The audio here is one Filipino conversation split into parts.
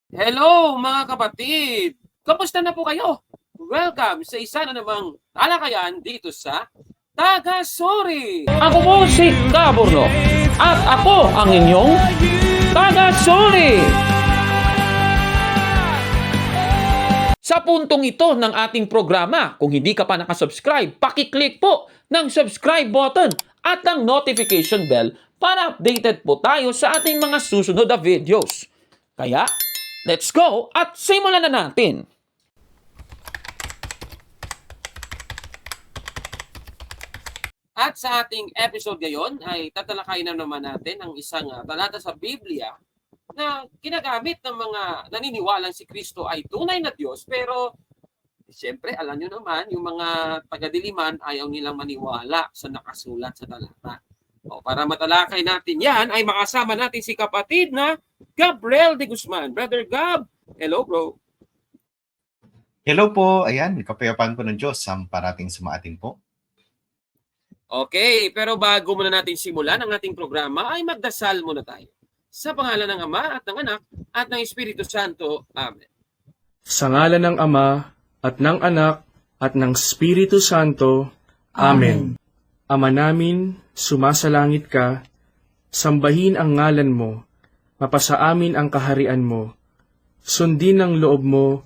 Hello mga kapatid! Kamusta na po kayo? Welcome sa isa na namang talakayan dito sa Taga-Sorry! Ako po si Kaborno at ako ang inyong Taga-Sorry! Sa puntong ito ng ating programa, kung hindi ka pa nakasubscribe, pakiclick po ng subscribe button at ang notification bell para updated po tayo sa ating mga susunod na videos. Kaya, let's go at simulan na natin! At sa ating episode ngayon ay tatalakayin na naman natin ang isang talata sa Biblia na ginagamit ng mga naniniwalang si Kristo ay tunay na Diyos, pero siyempre alam nyo naman yung mga tagadiliman ayaw nilang maniwala sa nakasulat sa talata. O, para matalakay natin yan ay makasama natin si kapatid na Gabriel de Guzman. Brother Gab, hello bro. Hello po, ayan, kapayapaan po ng Diyos ang parating sumaating po. Okay, pero bago muna natin simulan ang ating programa ay magdasal muna tayo. Sa pangalan ng Ama at ng Anak at ng Espiritu Santo. Amen. Sa ngalan ng Ama at ng Anak at ng Espiritu Santo. Amen. Ama namin, sumasalangit ka, sambahin ang ngalan mo, mapasa amin ang kaharian mo, sundin ang loob mo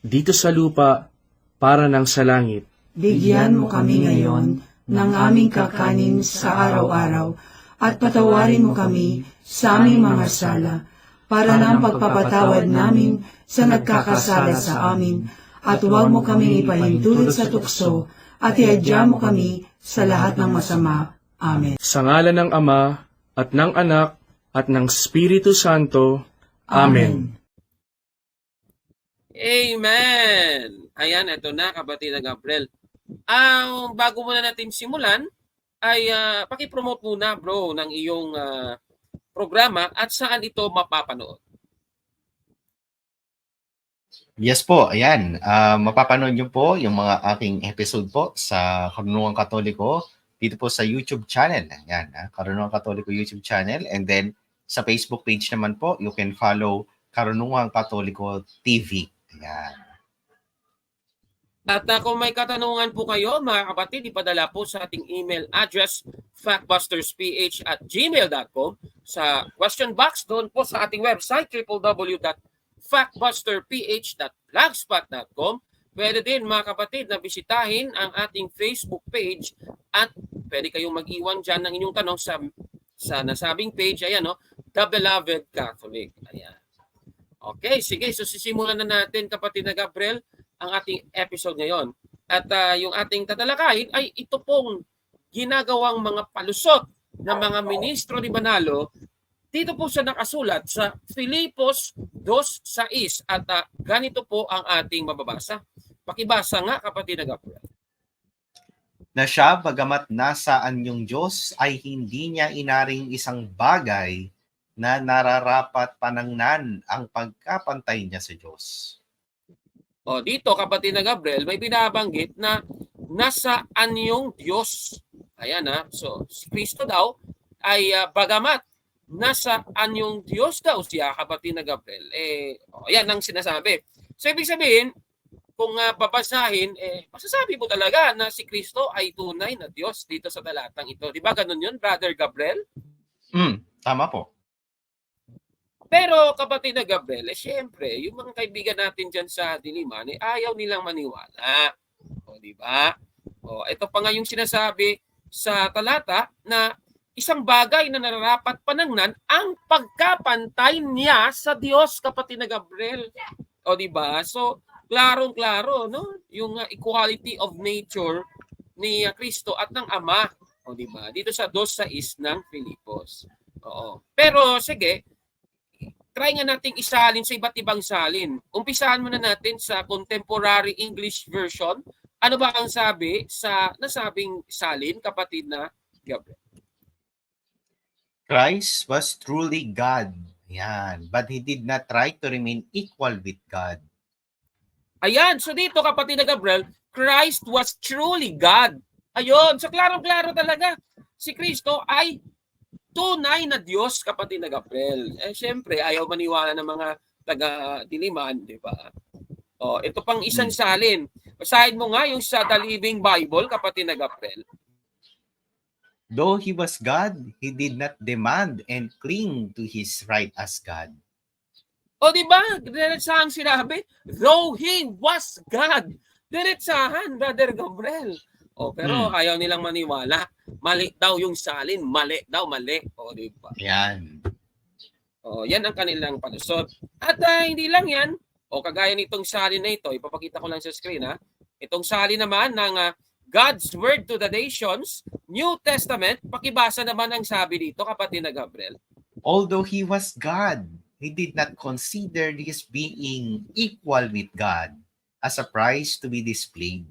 dito sa lupa para ng sa langit. Bigyan mo kami ngayon ng aming kakanin sa araw-araw at patawarin mo kami sa aming mga sala para ng pagpapatawad namin sa nagkakasala sa amin at huwag mo kami ipahintulot sa tukso at iadya mo kami sa lahat ng masama. Amen. Sa ngalan ng Ama at ng Anak at ng Espiritu Santo. Amen. Amen! Ayan, ito na kapatid na Gabriel. Bago muna natin simulan, ay pakipromote muna bro ng iyong programa at saan ito mapapanood. Yes po, ayan, mapapanood niyo po yung mga aking episode po sa Karunungang Katoliko dito po sa YouTube channel. Ayan, Karunungang Katoliko YouTube channel, and then sa Facebook page naman po, you can follow Karunungang Katoliko TV. Ayan. At kung may katanungan po kayo, mga kapatid, ipadala po sa ating email address, factbustersph@gmail.com. Sa question box doon po sa ating website, www.factbusterph.blogspot.com. Pwede din, mga kapatid, na bisitahin ang ating Facebook page at pwede kayong mag-iwan dyan ng inyong tanong sa nasabing page. Ayan, no? The Beloved Catholic. Ayan. Okay, sige. So sisimulan na natin, kapatid na Gabriel, ang ating episode ngayon. At yung ating tatalakayin ay ito pong ginagawang mga palusot ng mga ministro ni Manalo dito po sa nakasulat sa Filipos 2:6 at ganito po ang ating mababasa. Pakibasa nga, kapatid na Gabriel. Na siya, bagamat nasaan yung Diyos, ay hindi niya inaring isang bagay na nararapat panangnan ang pagkapantay niya sa Diyos. O dito, kapatid na Gabriel, may binabanggit na nasaan yung Diyos. Ayan ha. So, si Kristo daw ay bagamat nasaan yung Diyos daw siya, kapatid na Gabriel. Ayan ang sinasabi. So, ibig sabihin, kung babasahin, masasabi mo talaga na si Kristo ay tunay na Diyos dito sa talatang ito. Di ba ganun yun, Brother Gabriel? Tama po. Pero kapatid na Gabriel, siyempre, yung mga kaibigan natin dyan sa Diliman, ayaw nilang maniwala. O, di ba? O, ito pa nga yung sinasabi sa talata na isang bagay na nararapat panangnan ang pagkapantay niya sa Diyos, kapatid na Gabriel. O, di ba? So, klarong-klaro, no? Yung equality of nature ni Kristo at ng Ama. O, di ba? Dito sa 2:6 ng Filipos. Oo. Pero, sige, try nga nating isalin sa iba't ibang salin. Umpisahan muna natin sa Contemporary English Version. Ano ba ang sabi sa nasabing salin, kapatid na Gabriel? Christ was truly God. Yan. But he did not try to remain equal with God. Ayan. So dito, kapatid na Gabriel, Christ was truly God. Ayun. So klaro-klaro talaga. Si Kristo ay tunay na Diyos, kapatid na Gabriel. Siyempre, ayaw maniwala ng mga taga-Diliman, di ba? Ito pang isang salin. Basahin mo nga yung sa The Living Bible, kapatid na Gabriel. Though he was God, he did not demand and cling to his right as God. Di ba? Diretsahan sinabi, though he was God. Diretsahan, Brother Gabriel. Pero ayaw nilang maniwala. Mali daw yung salin. Mali daw, mali. Di ba? Yan. Yan ang kanilang palusot. At hindi lang yan. Kagaya nitong salin na ito, ipapakita ko lang sa screen, ha. Itong salin naman ng God's Word to the Nations, New Testament, pakibasa naman ang sabi dito, kapatid na Gabriel. Although he was God, he did not consider his being equal with God as a prize to be displayed.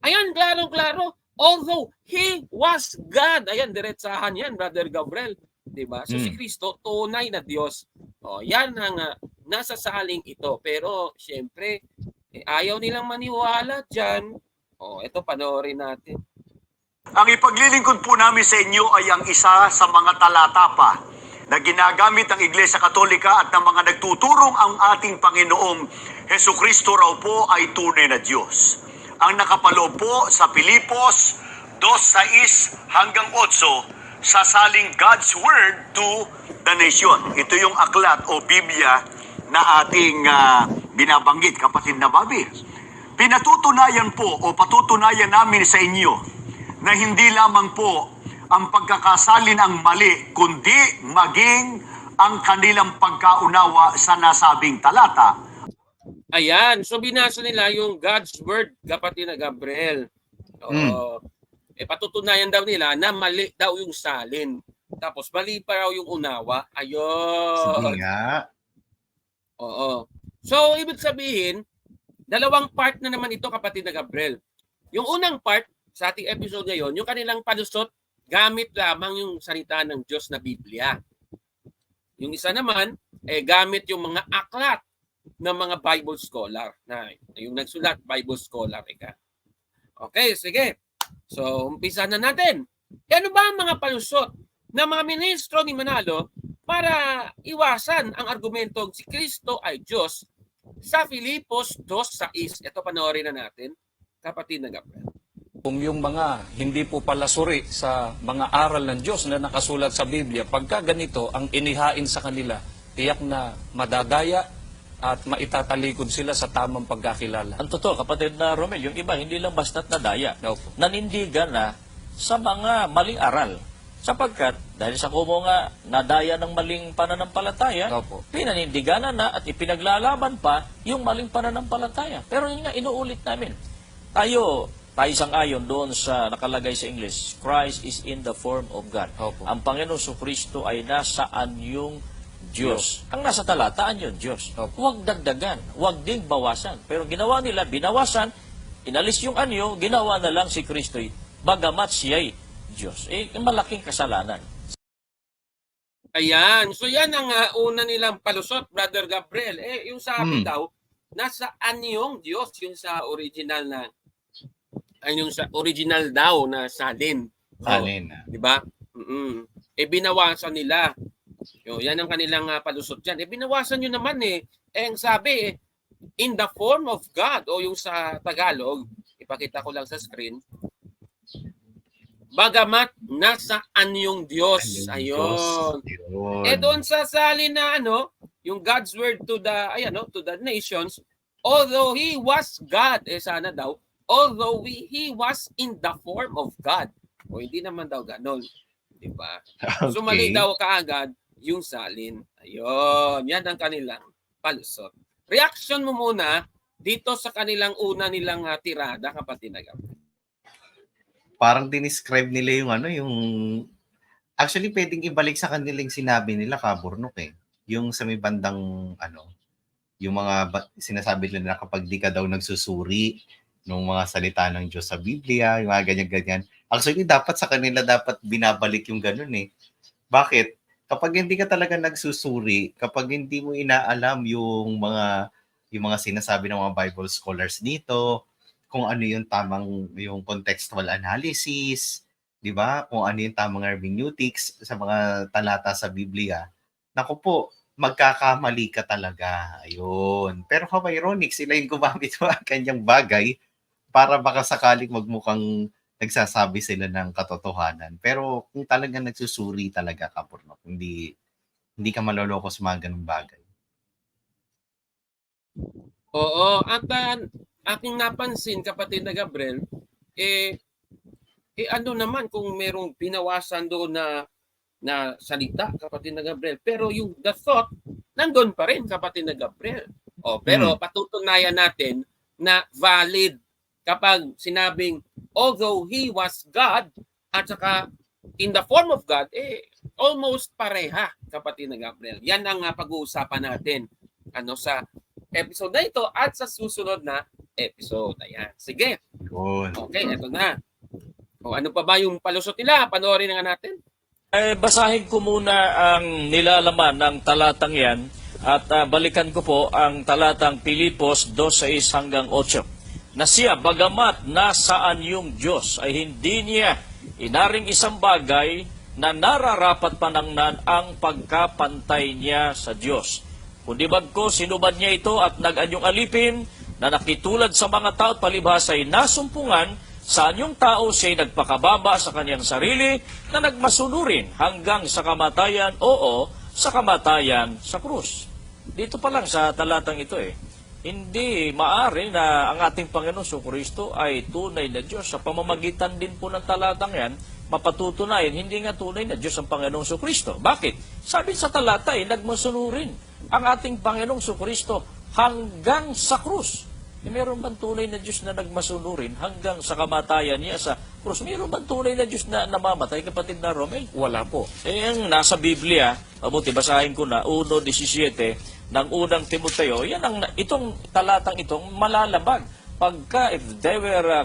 Ayan, klaro-klaro. Although he was God. Ayan, diretsahan yan, Brother Gabriel. Diba? So si Kristo, tunay na Diyos. Yan ang nasa saling ito. Pero, syempre, ayaw nilang maniwala dyan. Ito, panoorin natin. Ang ipaglilingkod po namin sa inyo ay ang isa sa mga talata pa na ginagamit ng Iglesia Katolika at ng mga nagtuturong ang ating Panginoong Hesukristo raw po ay tunay na Diyos. Ang nakapaloob po sa Pilipos 2:6 hanggang 8 sa saling God's Word to the Nation. Ito yung aklat o Biblia na ating binabanggit, kapatid na Bobby. Pinatutunayan po o patutunayan namin sa inyo na hindi lamang po ang pagkakasalin ang mali, kundi maging ang kanilang pagkaunawa sa nasabing talata. Ayan, so binasa nila yung God's Word, kapatid na Gabriel. Patutunayan daw nila na mali daw yung salin. Tapos mali pa raw yung unawa. Ayun. Sige nga. So, ibig sabihin, dalawang part na naman ito, kapatid na Gabriel. Yung unang part, sa ating episode ngayon, yung kanilang palusot, gamit lamang yung salita ng Diyos na Biblia. Yung isa naman, gamit yung mga aklat ng mga Bible scholar. Yung nagsulat, Bible scholar. Okay, sige. So, umpisa na natin. Ano ba ang mga palusot ng mga ministro ni Manalo para iwasan ang argumentong si Kristo ay Diyos sa Filipos 2:6? Ito, panoorin na natin, kapatid na Gabriel. Kung yung mga hindi po pala suri sa mga aral ng Diyos na nakasulat sa Biblia, pagka ganito ang inihain sa kanila, tiyak na madadaya at maitatalikod sila sa tamang pagkakilala. Ang totoo, kapatid na Romel, yung iba hindi lang basta't nadaya. Nanindigan na sa mga maling aral. Sapagkat, dahil sa kumo nga, nadaya ng maling pananampalataya, pinanindiganan na at ipinaglalaban pa yung maling pananampalataya. Pero yun nga, inuulit namin. Tayo sang-ayon doon sa nakalagay sa English, Christ is in the form of God. Ang Panginoon Kristo ay nasaan yung Diyos. Ang nasa talataan yun, Diyos. Huwag dagdagan, huwag ding bawasan. Pero ginawa nila, binawasan, inalis yung anyo, ginawa na lang si Kristo, bagamat siya'y Diyos. Malaking kasalanan. Ayan. So yan ang una nilang palusot, Brother Gabriel. Yung sabi daw, nasa anyong Diyos, yung sa original na, yung sa original daw na salin. Salin. Di ba? Binawasan nila. Yan ang kanilang palusot dyan. Binawasan nyo naman ang sabi, in the form of God, o yung sa Tagalog, ipakita ko lang sa screen, bagamat nasa anyong Diyos. Ayun. Doon sa salin na yung God's Word to the, to the nations, although He was God, sana daw, although he was in the form of God. Hindi naman daw ganon. Diba? Okay. So mali daw kaagad yung salin. Ayun. Yan ang kanilang palusot. Reaction mo muna dito sa kanilang una nilang tirada, kapatid na Gabriel. Parang dinescribe nila yung actually pwedeng ibalik sa kanilang sinabi nila, Kaburnok Yung sa may bandang yung mga sinasabi nila na kapag di ka daw nagsusuri nung mga salita ng Diyos sa Biblia, yung mga ganyan-ganyan. Actually, dapat sa kanila dapat binabalik yung ganun Bakit? Kapag hindi ka talaga nagsusuri, kapag hindi mo inaalam yung mga sinasabi ng mga Bible scholars dito, kung ano yung tamang yung contextual analysis, 'di ba? Kung ano yung tamang hermeneutics sa mga talata sa Biblia. Naku po, magkakamali ka talaga. Ayun. Pero how ironic, sila yung gumamit ng kanyang bagay para baka sakaling magmukhang nagsasabi sila ng katotohanan. Pero kung talagang nagsusuri talaga ka, Purnok, hindi ka maloloko sa mga ganung bagay. Oo, at aking napansin, kapatid na Gabriel, ano naman kung merong binawasan doon na salita, kapatid na Gabriel. Pero yung the thought, nandun pa rin, kapatid na Gabriel. Pero patutunayan natin na valid kapag sinabing, although he was God, at saka in the form of God, almost pareha, kapatid na Gabriel. Yan ang pag-uusapan natin sa episode na ito at sa susunod na episode. Ayan. Sige. Yun. Okay, eto na. Ano pa ba yung palusot nila? Panoorin na nga natin. Basahin ko muna ang nilalaman ng talatang yan at balikan ko po ang talatang Pilipos 2:6 hanggang 8. Na siya, bagamat nasaan yung Diyos, ay hindi niya inaring isang bagay na nararapat panangnan ang pagkapantay niya sa Diyos. Kundi bagko, sinubad niya ito at nag-anyong alipin na nakitulad sa mga tao at palibhas ay nasumpungan sa anyong tao siya'y nagpakababa sa kanyang sarili na nagmasunurin hanggang sa kamatayan, sa kamatayan sa krus. Dito pa lang sa talatang ito hindi maaari na ang ating Panginoon Kristo ay tunay na Diyos. Sa pamamagitan din po ng talatang yan, mapatutunayan, hindi nga tunay na Diyos ang Panginoong Kristo. Bakit? Sabi sa talata nagmasunurin ang ating Panginoong Kristo hanggang sa krus. Meron bang tunay na Diyos na nagmasunurin hanggang sa kamatayan niya sa krus? Meron bang tunay na Diyos na namamatay, kapatid na Romel? Wala po. Ang nasa Biblia, mabuti basahin ko na, 1:17 ng unang Timoteo, itong talatang itong malalabag. Pagka if they were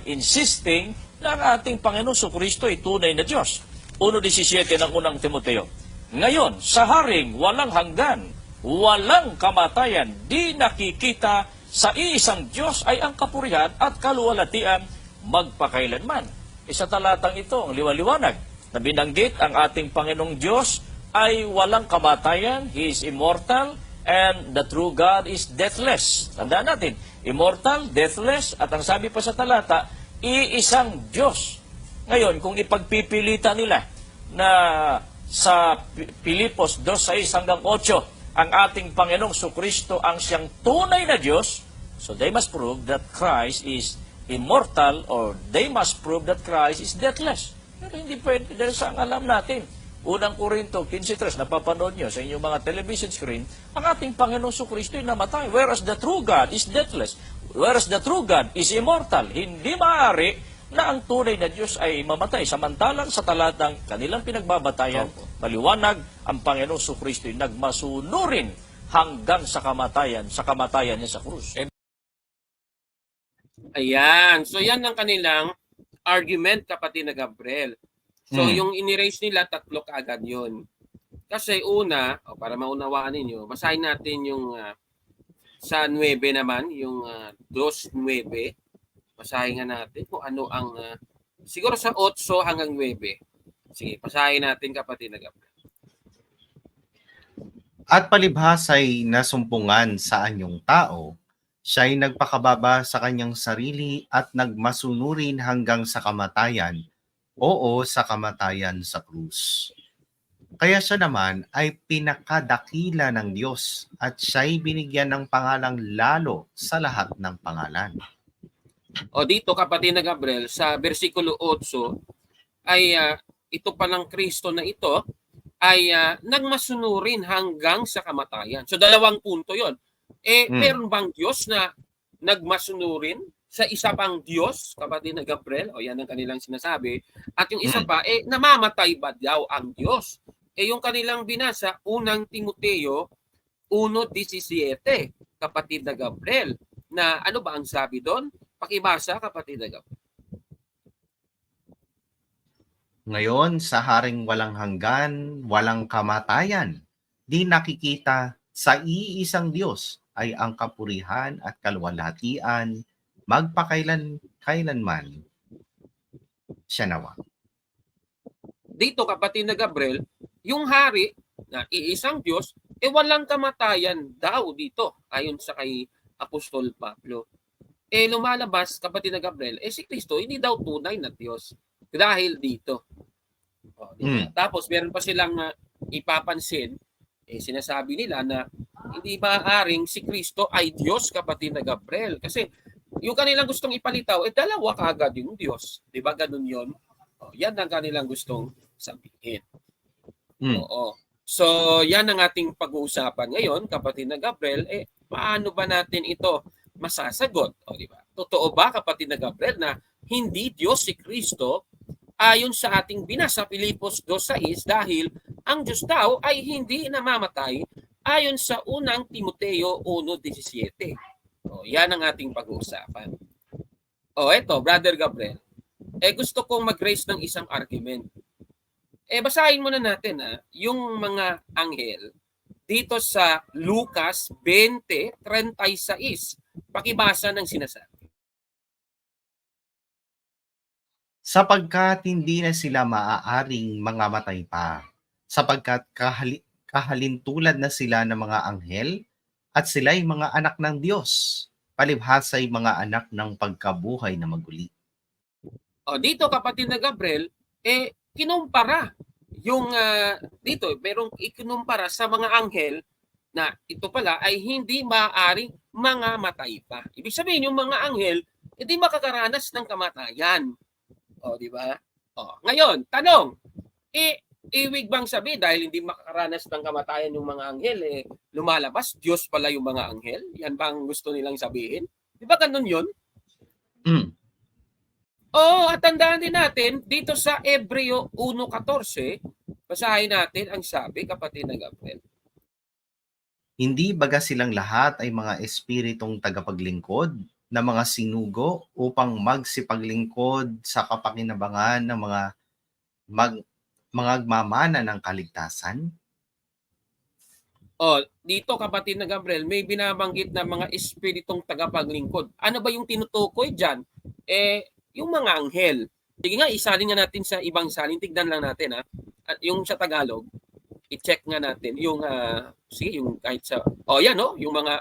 insisting na ang ating Panginoon Kristo ay tunay na Diyos. 1:17 ng unang Timoteo. Ngayon, sa haring walang hanggan, walang kamatayan, di nakikita sa iisang Diyos ay ang kapurihan at kaluwalhatian magpakailanman. Sa talatang ito, ang liwaliwanag na binanggit ang ating Panginoong Diyos ay walang kamatayan, He is immortal, and the true God is deathless. Tandaan natin, immortal, deathless, at ang sabi pa sa talata, iisang Diyos. Ngayon, kung ipagpipilitan nila na sa Pilipos 2:6 hanggang 8, ang ating Panginoong Kristo ang siyang tunay na Diyos, so they must prove that Christ is immortal or they must prove that Christ is deathless. Pero hindi pwede dahil sa alam natin. Unang Korinto 15:3, napapanood nyo sa inyong mga television screen, ang ating Panginoong Kristo ay namatay, whereas the true God is deathless. Whereas the true God is immortal. Hindi maaari na ang tunay na Diyos ay mamatay. Samantalang sa talatang kanilang pinagbabatayan, maliwanag, ang Panginoong Kristo ay nagmasunurin hanggang sa kamatayan niya sa krus. Ayan. So yan ang kanilang argument, kapatid na Gabriel. So yung in-erase nila, 3 kaagad yun. Kasi una, para maunawaan ninyo, basahin natin yung sa 9 naman, yung 2:9. Basahin nga natin kung ano ang, siguro sa 8 hanggang 9. Sige, basahin natin, kapatid na Gabriel. At palibhas ay nasumpungan sa anyong tao, siya'y nagpakababa sa kanyang sarili at nagmasunurin hanggang sa kamatayan, sa kamatayan sa krus. Kaya siya naman ay pinakadakila ng Diyos at siya'y binigyan ng pangalang lalo sa lahat ng pangalan. Dito, kapatid na Gabriel, sa versikulo 8, ay ito palang Kristo na ito ay nagmasunurin hanggang sa kamatayan. So 2 punto yon. Meron bang Diyos na nagmasunurin sa isa pang Diyos, kapatid na Gabriel? Yan ang kanilang sinasabi. At yung isa pa, namamatay ba daw ang Diyos? Yung kanilang binasa, unang Timoteo 1:17, kapatid na Gabriel, na ano ba ang sabi doon? Pakibasa, kapatid na Gabriel. Ngayon, sa haring walang hanggan, walang kamatayan, di nakikita sa iisang Diyos ay ang kapurihan at kaluwalhatian magpakailanman. Siya nawa. Dito, kapatid na Gabriel, yung hari na iisang Diyos, walang kamatayan daw dito ayon sa kay Apostol Pablo. Lumalabas, kapatid na Gabriel, si Kristo hindi daw tunay na Diyos dahil dito. Diba? Tapos meron pa silang ipapansin, sinasabi nila na hindi maaaring si Kristo ay Diyos, kapatid na Gabriel. Kasi yung kanilang gustong ipalitaw, dalawa kagad yung Diyos. Di ba ganun yun? Yan ang kanilang gustong sabihin. Oo. So, yan ang ating pag-uusapan ngayon, kapatid na Gabriel. Paano ba natin ito masasagot? Di ba? Totoo ba, kapatid na Gabriel, na hindi Diyos si Kristo ayon sa ating binasa Filipos 2:6 dahil ang Diyos daw ay hindi namamatay ayon sa unang Timoteo 1:17. Yan ang ating pag-uusapan. Eto, Brother Gabriel. Gusto kong mag-raise ng isang argument. Basahin muna natin yung mga anghel dito sa Lucas 20:36. Pakibasa ng sinasabi. Sapagkat hindi na sila maaaring mangamatay pa, sapagkat kahalintulad na sila ng mga anghel, at sila'y mga anak ng Diyos, palibhasa'y mga anak ng pagkabuhay na maguli. Dito, kapatid na Gabriel, kinumpara yung dito, merong ikinumpara sa mga anghel na ito pala ay hindi maaaring mangamatay pa. Ibig sabihin, yung mga anghel, hindi makakaranas ng kamatayan. Di ba? Ngayon, tanong, ibig bang sabihin dahil hindi makakaranas ng kamatayan yung mga anghel, lumalabas, Diyos pala yung mga anghel? Yan bang gusto nilang sabihin? Di ba ganun yun? At tandaan din natin, dito sa Hebreo 1:14, basahin natin ang sabi, kapatid na Gabriel. Hindi baga silang lahat ay mga espiritong tagapaglingkod na mga sinugo upang magsipaglingkod sa kapakinabangan ng mga magmamana ng kaligtasan? Dito, kapatid na Gabriel, may binabanggit na mga espiritong tagapaglingkod. Ano ba yung tinutukoy dyan? Yung mga anghel. Sige nga, isalin nga natin sa ibang salin. Tignan lang natin At yung sa Tagalog, i-check nga natin yung sige, yung kahit sa yan yung mga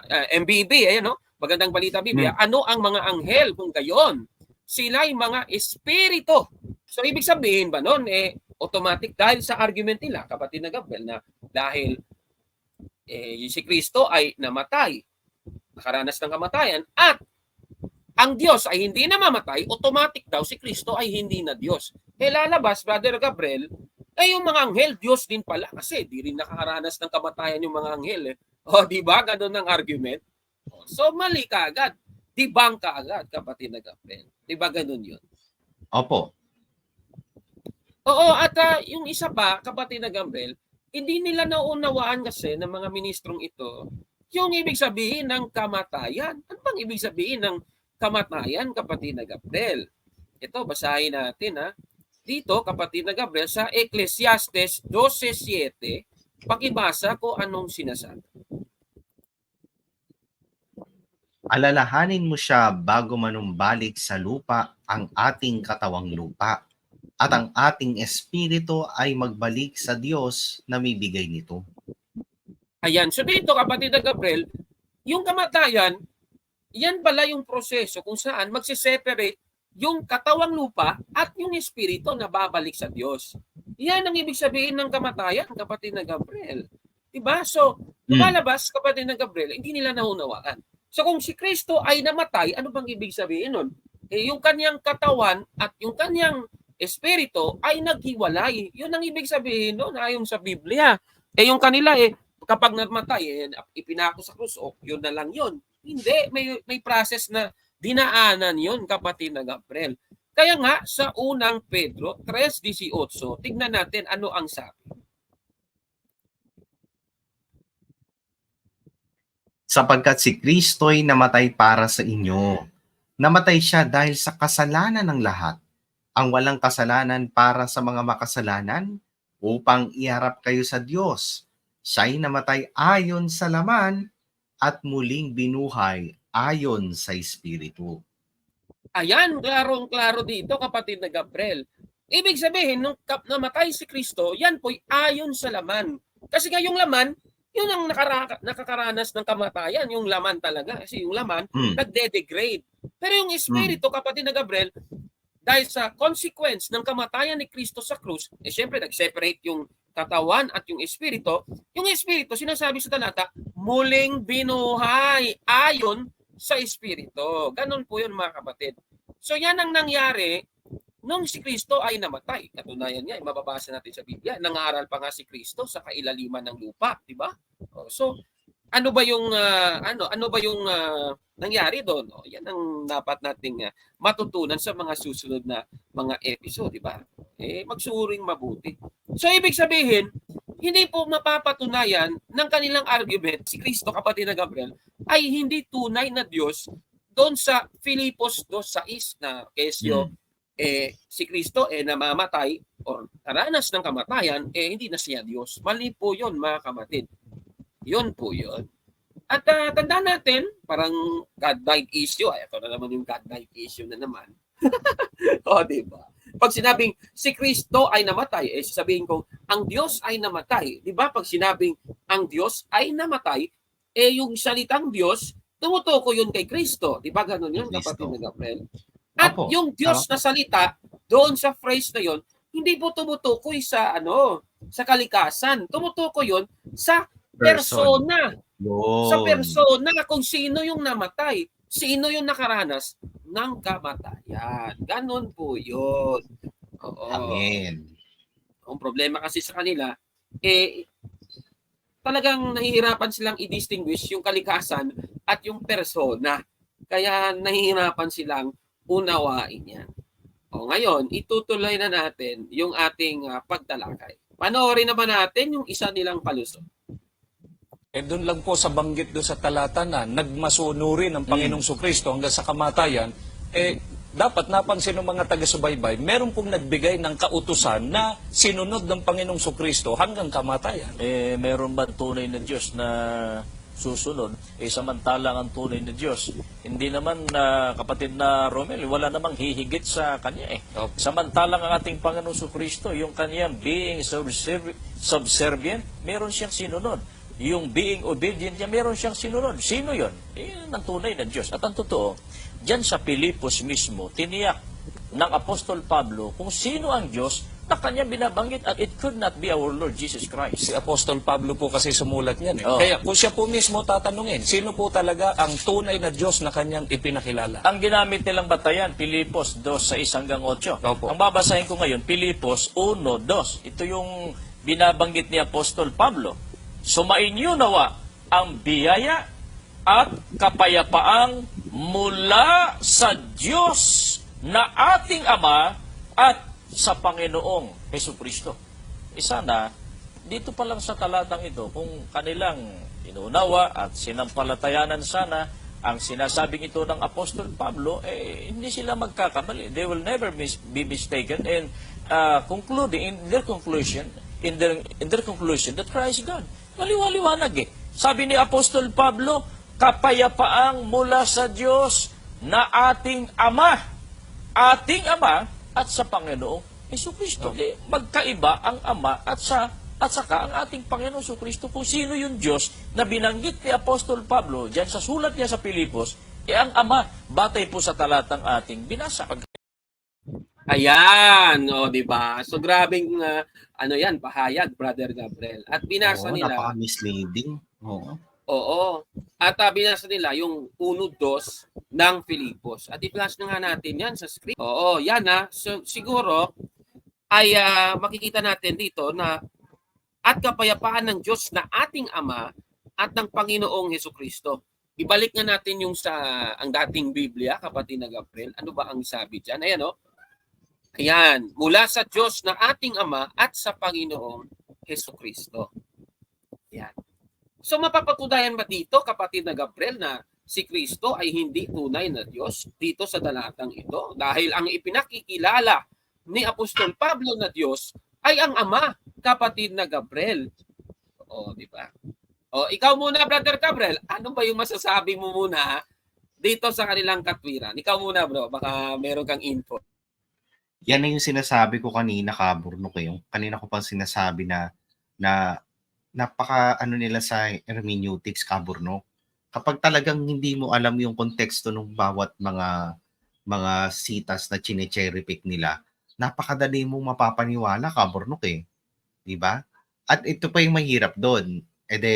MBB, ayan magandang balita Biblia. Ano ang mga anghel kung gayon? Sila'y mga espiritu. So ibig sabihin ba noon automatic dahil sa argument nila, kapatid na Gabriel, na dahil si Kristo ay namatay, nakaranas ng kamatayan, at ang Diyos ay hindi namamatay, automatic daw si Kristo ay hindi na Diyos. Lalabas, Brother Gabriel, yung mga anghel, Diyos din pala kasi di rin nakakaranas ng kamatayan yung mga anghel. Di ba? Ganun ang argument. So mali ka agad. Debunk ka agad, kapatid na Gabriel. Di ba ganun yun? Opo. At yung isa pa, kapatid na Gabriel, hindi nila naunawaan kasi ng mga ministrong ito yung ibig sabihin ng kamatayan. Ano bang ibig sabihin ng kamatayan, kapatid na Gabriel? Ito, basahin natin dito, kapatid na Gabriel, sa Ecclesiastes 12:7, pakibasa ko anong sinasabi. Alalahanin mo siya bago manumbalik sa lupa ang ating katawang lupa, at ang ating espiritu ay magbalik sa Diyos na may bigay nito. Ayan. So dito, kapatid na Gabriel, yung kamatayan, yan pala yung proseso kung saan magsiseparate yung katawang lupa at yung espiritu na babalik sa Diyos. Yan ang ibig sabihin ng kamatayan, kapatid na Gabriel. Diba? So, lumalabas, kapatid na Gabriel, hindi nila naunawaan. So kung si Kristo ay namatay, ano bang ibig sabihin nun? Yung kanyang katawan at yung kanyang espiritu ay naghiwalay. Yun ang ibig sabihin nun ayon sa Biblia. Yung kanila kapag namatay, ipinako sa krus, yun na lang yun. Hindi, may process na dinaanan yun, kapatid na Gabriel. Kaya nga, sa unang Pedro 3:18, tignan natin ano ang sabi. Sapagkat si Kristo'y namatay para sa inyo. Namatay siya dahil sa kasalanan ng lahat. Ang walang kasalanan para sa mga makasalanan, upang iharap kayo sa Diyos. Siya'y namatay ayon sa laman at muling binuhay ayon sa Espiritu. Ayan, klarong-klaro dito, kapatid na Gabriel. Ibig sabihin, nung namatay si Kristo, yan po'y ayon sa laman. Kasi nga yung laman, yun ang nakakaranas ng kamatayan, yung laman talaga. Kasi yung laman, nagde-degrade. Pero yung espiritu, kapatid na Gabriel, dahil sa consequence ng kamatayan ni Kristo sa krus, syempre nag-separate yung katawan at yung espiritu. Yung espiritu, sinasabi sa talata, muling binuhay ayon sa espiritu. Ganon po yun mga kapatid. So yan ang nangyari nung si Kristo ay namatay. Katunayan niya, mababasa natin sa Biblia, nangaral pa nga si Kristo sa kailaliman ng lupa, di ba? So ano ba yung nangyari doon? Yan ang dapat nating matutunan sa mga susunod na mga episode, di ba? Magsuring mabuti. So ibig sabihin, hindi po mapapatunayan ng kanilang argument si Kristo, kapatid na Gabriel, ay hindi tunay na Diyos doon sa Filipos 2:6 na kesyo si Kristo namamatay o karanas ng kamatayan, hindi na siya Diyos. Mali po yun mga kapatid. Yun po yun. At tandaan natin, parang God died issue. Ito na naman yung God died issue na naman. Di ba? Pag sinabing si Kristo ay namatay, sasabihin ko, ang Diyos ay namatay. Di ba? Pag sinabing ang Diyos ay namatay, yung salitang Diyos, tumutuko yun kay Kristo. Di ba? Ganun yun, kapatid na Gabriel. At yung Diyos na salita, doon sa phrase na yun, hindi po tumutukoy sa sa kalikasan. Tumutukoy yun sa persona. Sa persona kung sino yung namatay, sino yung nakaranas ng kamatayan. Ganon po yun. Oo. Amen. Ang problema kasi sa kanila, talagang nahihirapan silang i-distinguish yung kalikasan at yung persona. Kaya nahihirapan silang unawain yan. Ngayon, itutuloy na natin yung ating pagtalakay. Panoorin naman natin yung isa nilang palusot. Doon lang po sa banggit doon sa talata na nagmasunurin ng Panginoong Sukristo hanggang sa kamatayan, dapat napansin ng mga taga-subaybay, meron pong nagbigay ng kautusan na sinunod ng Panginoong Sukristo hanggang kamatayan. Meron ba tunay na Diyos na susunod? Samantalang ang tunay na Diyos, hindi naman kapatid na Romel, wala namang hihigit sa Kanya Samantalang ang ating Panginoong Sukristo, yung Kanyang being subservient, meron siyang sinunod. Yung being obedient niya, meron siyang sinunod. Sino yun? Yun ang tunay na Diyos. At ang totoo, dyan sa Filipos mismo, tiniyak ng Apostol Pablo kung sino ang Diyos na kanya binabanggit at it could not be our Lord Jesus Christ. Si Apostol Pablo po kasi sumulat niyan. Kaya kung siya po mismo tatanungin, sino po talaga ang tunay na Diyos na kanyang ipinakilala? Ang ginamit nilang batayan, Filipos 2:6-8. Opo. Ang babasahin ko ngayon, Filipos 1:2. Ito yung binabanggit ni Apostol Pablo. Sumainyo nawa ang biyaya at kapayapaang mula sa Diyos na ating Ama at sa Panginoong Hesukristo. Sana, dito pa lang sa talatang ito, kung kanilang inuunawa at sinampalatayanan sana ang sinasabing ito ng Apostol Pablo, hindi sila magkakamali. They will never be mistaken and concluding in their conclusion that Christ is God. Maliwaliwanag Sabi ni Apostol Pablo, kapayapaang mula sa Diyos na ating Ama at sa Panginoong Hesukristo. Magkaiba ang Ama at saka ang ating Panginoong Hesukristo. Kung sino yung Diyos na binanggit ni Apostol Pablo diyan sa sulat niya sa Filipos, ang Ama, batay po sa talatang ating binasa. Ayan, di ba? So grabing yan, pahayag, Brother Gabriel. At binasa nila. Napaka-misleading. Oo. At binasa nila yung 1:2 ng Filipos. At i-flash na nga natin yan sa screen. Oo, yan So siguro ay makikita natin dito na at kapayapaan ng Diyos na ating Ama at ng Panginoong Hesukristo. Ibalik nga natin yung ang dating Biblia, kapatid na Gabriel. Ano ba ang sabi dyan? Ayan Ayan, mula sa Diyos na ating Ama at sa Panginoong Hesukristo. Ayan. So mapapatunayan ba dito, kapatid na Gabriel, na si Kristo ay hindi tunay na Diyos dito sa talatang ito? Dahil ang ipinakikilala ni Apostol Pablo na Diyos ay ang Ama, kapatid na Gabriel. Di ba? Ikaw muna, Brother Gabriel, ano ba yung masasabi mo muna dito sa kanilang katwiran? Ikaw muna, bro, baka meron kang info. Yan na yung sinasabi ko kanina, Kaburnok. Kanina ko pang sinasabi na napaka ano nila sa hermeneutics, Kaborno. Kapag talagang hindi mo alam yung konteksto ng bawat mga sitas na chine-cherry pick nila, napakadali mong mapapaniwala, Kabornok eh. 'Di ba? At ito pa yung mahirap doon. Eh de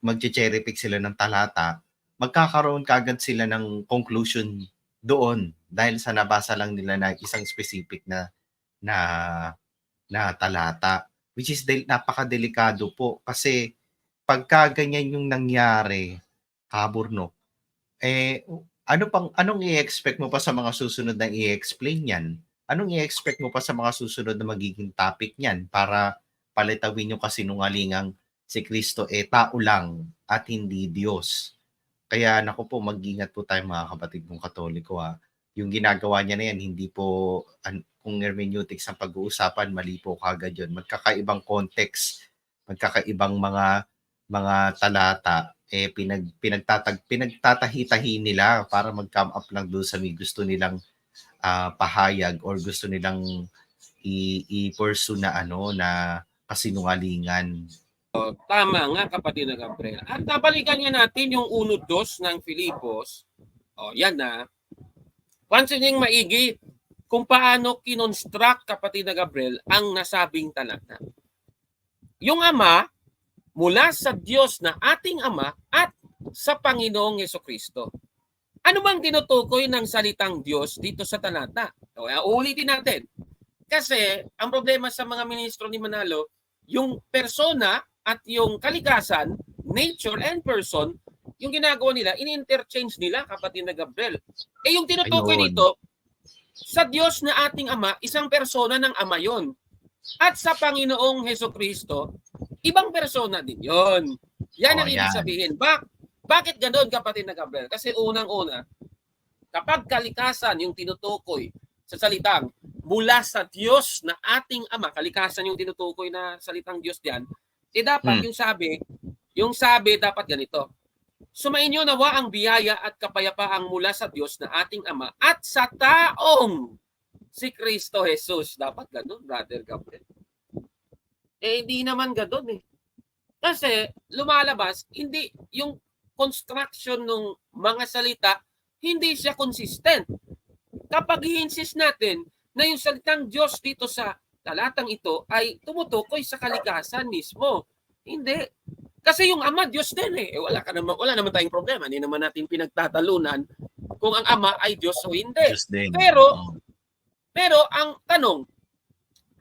magche-cherry pick sila ng talata, magkakaroon kaagad sila ng conclusion doon dahil sa nabasa lang nila na isang specific na na talata, which is napakadelikado po kasi pagka ganyan yung nangyari, Kabornok, eh anong i-expect mo pa sa mga susunod na i-explain yan? Anong i-expect mo pa sa mga susunod na magiging topic niyan para palitawin yung kasinungalingang si Kristo tao lang at hindi Diyos? Kaya naku po, mag-ingat po tayo mga kapatid kong Katoliko Yung ginagawa niya na yan, hindi po, kung hermeneutics ang pag-uusapan, mali po kagad yun. Magkakaibang context, magkakaibang mga talata, pinagtatahi-tahi nila para mag-come up lang doon sa may gusto nilang pahayag or gusto nilang i-pursue na na kasinungalingan. Tama nga, kapatid na Gabriel. At nabalikan nga natin yung 1:2 ng Filipos. Yan na. Pansinin maigi kung paano kinonstruct, kapatid na Gabriel, ang nasabing talata. Yung Ama, mula sa Diyos na ating Ama at sa Panginoong Hesukristo. Ano bang tinutukoy ng salitang Diyos dito sa talata? Uulitin natin. Kasi ang problema sa mga ministro ni Manalo, yung persona at yung kalikasan, nature and person, yung ginagawa nila, in-interchange nila, kapatid na Gabriel. Yung tinutukoy dito, sa Diyos na ating Ama, isang persona ng Ama yon. At sa Panginoong Hesukristo, ibang persona din yon. Yan ang ibig sabihin. Bakit ganoon, kapatid na Gabriel? Kasi unang-una, kapag kalikasan yung tinutukoy sa salitang mula sa Diyos na ating Ama, kalikasan yung tinutukoy na salitang Diyos diyan, dapat yung sabi dapat ganito. Sumainyo nawa ang biyaya at kapayapaang mula sa Diyos na ating Ama at sa taong si Kristo Jesus. Dapat ganoon, Brother Gabriel. Hindi naman ganoon eh. Kasi lumalabas, hindi yung construction ng mga salita, hindi siya consistent. Kapag i-insist natin na yung salitang Diyos dito sa talatang ito ay tumutukoy sa kalikasan mismo. Hindi. Kasi yung Ama, Diyos din eh. Wala naman tayong problema. Hindi naman natin pinagtatalunan kung ang Ama ay Diyos o hindi. Pero ang tanong,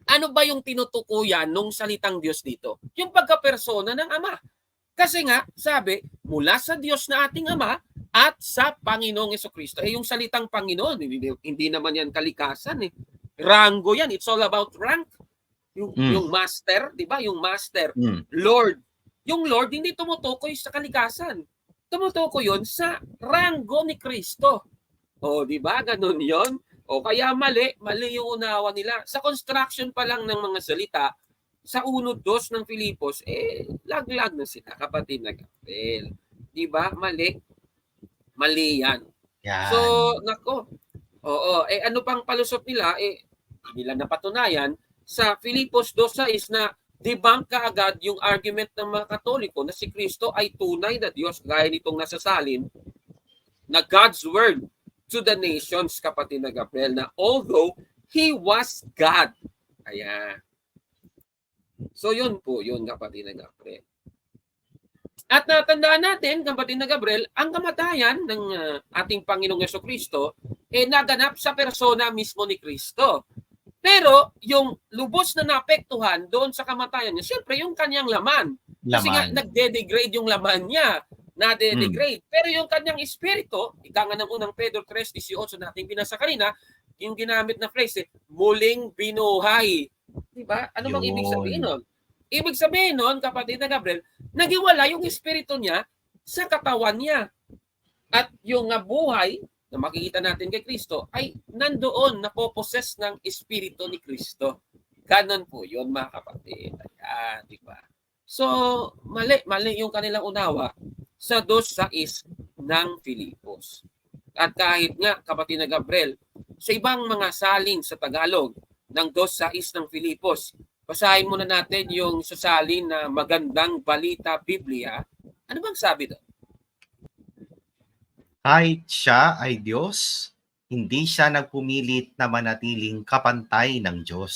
ano ba yung tinutukuyan nung salitang Diyos dito? Yung pagkapersona ng Ama. Kasi nga, sabi, mula sa Diyos na ating Ama at sa Panginoong Hesukristo. Yung salitang Panginoon, hindi naman yan kalikasan eh. Rango yan. It's all about rank. Yung master, di ba? Yung master, Lord. Yung Lord, hindi tumutukoy sa kalikasan. Tumutukoy yun sa rango ni Kristo. Di ba? Ganun yon. Kaya mali yung unawa nila. Sa construction pa lang ng mga salita, sa 1:2 ng Filipos, lag-lag na sila, kapatid na Gabriel. Di ba? Mali yan. So, nako. Ano pang palusot nila? Nila napatunayan sa Filipos 2:6 na debunk kaagad yung argument ng mga Katoliko na si Kristo ay tunay na Diyos, gaya nitong nasasalin na God's word to the nations, kapatid na Gabriel, na although He was God. Ayan. So yun po, yun, kapatid na Gabriel. At natandaan natin, kapatid na Gabriel, ang kamatayan ng ating Panginoong Hesukristo naganap sa persona mismo ni Kristo. Pero yung lubos na naapektuhan doon sa kamatayan niya, siyempre yung kanyang laman. Kasi nga nagde-degrade yung laman niya. Nade-degrade. Pero yung kanyang espiritu, ika nga ng unang Pedro 3:18 nating binasa kanina, yung ginamit na phrase, muling binuhay. Diba? Ano bang ibig sabihin nun? Ibig sabihin nun, kapatid na Gabriel, nagiwala yung espiritu niya sa katawan niya. At yung buhay na makikita natin kay Kristo ay nandoon, napoposes ng espiritu ni Kristo. Ganon po yun, mga kapatid. Ayan, diba? So, mali yung kanilang unawa sa 2:6 ng Filipos. At kahit nga, kapatid na Gabriel, sa ibang mga salin sa Tagalog ng 2:6 ng Filipos, basahin muna natin yung sasalin na Magandang Balita Biblia. Ano bang sabi doon? Kahit siya ay Diyos, hindi siya nagpumilit na manatiling kapantay ng Diyos.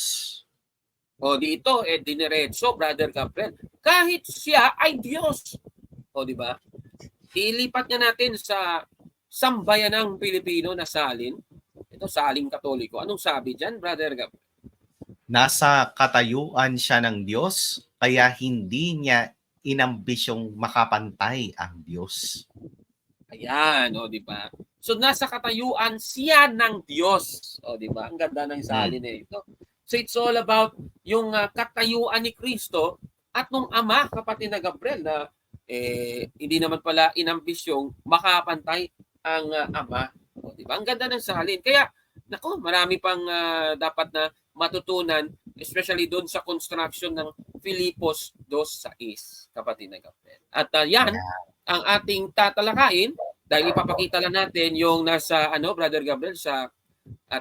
O dito, diniretso, Brother Gabriel, kahit siya ay Diyos. O di ba? Ilipat nga natin sa sambayanang Pilipino na salin. Ito, saling Katoliko. Anong sabi dyan, Brother Gabriel? Nasa katayuan siya ng Diyos, kaya hindi niya inambisyong makapantay ang Diyos. Ayan, o di ba? So nasa katayuan siya ng Diyos. O di ba? Ang ganda ng salin ito. So it's all about yung katayuan ni Kristo at nung Ama, kapatid na Gabriel, na hindi naman pala inambisyong makapantay ang Ama. O, di ba? Ang ganda ng salin. Kaya, nako, marami pang dapat na matutunan, especially doon sa construction ng Filipos 2:6, kapatid na Gabriel. At yan ang ating tatalakayin dahil ipapakita lang natin yung nasa Brother Gabriel, sa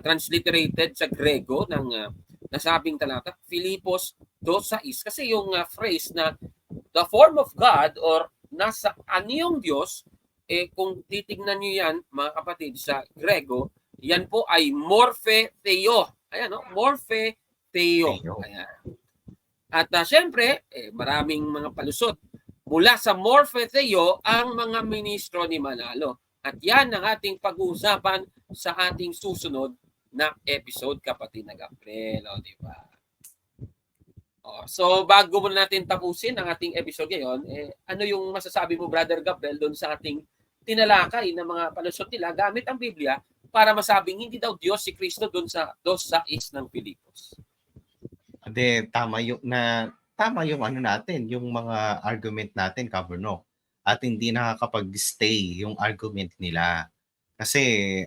transliterated sa Grego ng nasabing talata, Filipos 2:6, kasi yung phrase na the form of God or nasa anyong Diyos, kung titignan nyo yan, mga kapatid, sa Grego, yan po ay morphe theo. Ayan, morphe theo. Ayan. At syempre, maraming mga palusot. Mula sa morphe theo ang mga ministro ni Manalo. At yan ang ating pag-uusapan sa ating susunod na episode, kapatid na Gabriel. O, di ba? So, bago muna natin tapusin ang ating episode ngayon, ano yung masasabi mo, Brother Gabriel, doon sa ating tinalakay ng mga palusot nila gamit ang Biblia para masabing hindi daw Diyos si Kristo doon sa 2:6 ng Filipos? Tama yung natin, yung mga argument natin, Caberno. At hindi nakakapag-stay yung argument nila. Kasi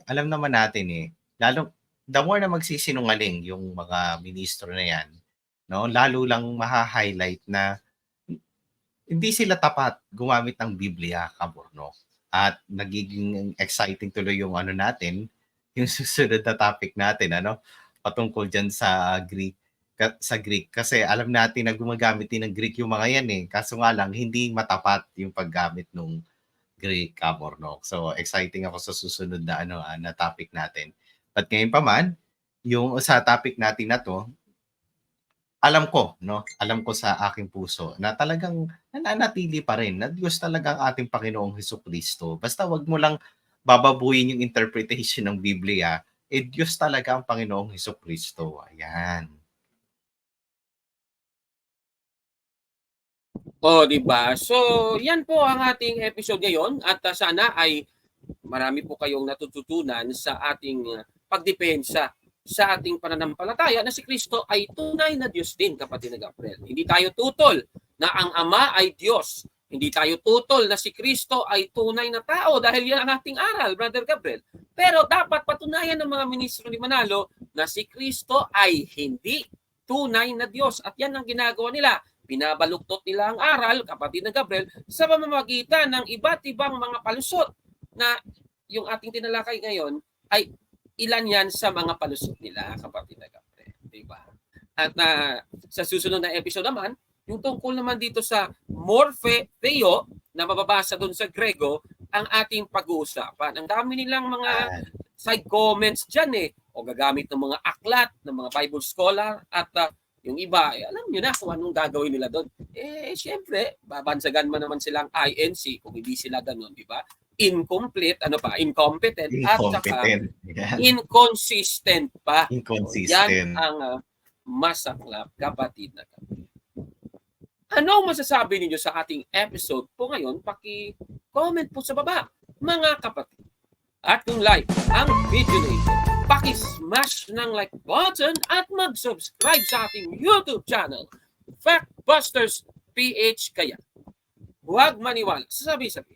alam naman natin lalo the more na magsisinungaling yung mga ministro na yan, no, lalo lang maha-highlight na hindi sila tapat gumamit ng Biblia, Caberno. At nagiging exciting tuloy yung natin, yung susunod na topic natin, patungkol dyan sa Greek. Kasi alam natin na gumagamit din ng Greek yung mga yan kaso nga lang hindi matapat yung paggamit ng Greek, Caberno. So exciting ako sa susunod na na topic natin. But ngayon pa man, yung sa topic natin na to, alam ko sa aking puso na talagang nananatili pa rin na Diyos talaga ang ating Panginoong Hesukristo. Basta wag mo lang bababuyin yung interpretation ng Biblia, Diyos talaga ang Panginoong Hesukristo. Ayan. Di ba? So, yan po ang ating episode ngayon at sana ay marami po kayong natututunan sa ating pagdepensa sa ating pananampalataya na si Kristo ay tunay na Diyos din, kapatid na Gabriel. Hindi tayo tutol na ang Ama ay Diyos. Hindi tayo tutol na si Kristo ay tunay na tao dahil yan ang ating aral, Brother Gabriel. Pero dapat patunayan ng mga ministro ni Manalo na si Kristo ay hindi tunay na Diyos. At yan ang ginagawa nila. Pinabaluktot nila ang aral, kapatid na Gabriel, sa pamamagitan ng iba't ibang mga palusot na yung ating tinalakay ngayon ay ilan yan sa mga palusot nila, kapatid na Gabriel. Diba? At sa susunod na episode naman, yung tungkol naman dito sa morphe theo na mababasa doon sa Grego, ang ating pag-uusapan. Ang dami nilang mga side comments dyan o gagamit ng mga aklat, ng mga Bible scholar, at yung iba, alam nyo na kung anong gagawin nila doon. Siyempre, babansagan mo naman silang INC kung hindi sila ganun, di ba? Incomplete, incompetent, at saka inconsistent pa. Yan ang masaklap, kapatid na kapatid. Ano masasabi ninyo sa ating episode po ngayon? Paki-comment po sa baba, mga kapatid. At kung like ang video na ito, paki-smash ng like button at mag-subscribe sa ating YouTube channel, Factbusters PH. Kaya huwag maniwala, sabi-sabi.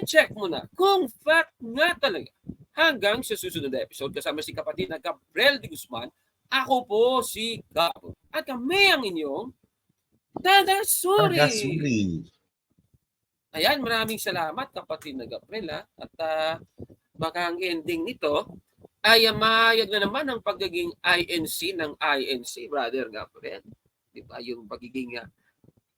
Check mo na kung fact nga talaga. Hanggang sa susunod na episode, kasama si kapatid na Gabriel de Guzman, ako po si Gabo. At kami ang inyong Dadasuri. Ayan, maraming salamat, kapatid na Gabriel. At baka ang ending nito ay mayag na naman ang pagiging INC ng INC, Brother Gabriel. di ba? Yung pagiging Yun lang.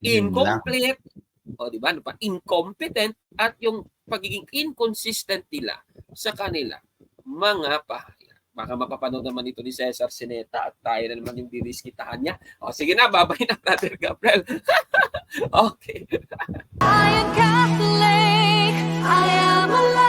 incomplete, o di ba? Ano pa? Incompetent at yung pagiging inconsistent nila sa kanila mga pahayag. Baka mapapanood naman ito ni Cesar Sineta at tayo na naman yung diriskitahan niya. O sige na, babay na, Brother Gabriel. Okay. I am Catholic, I am alive.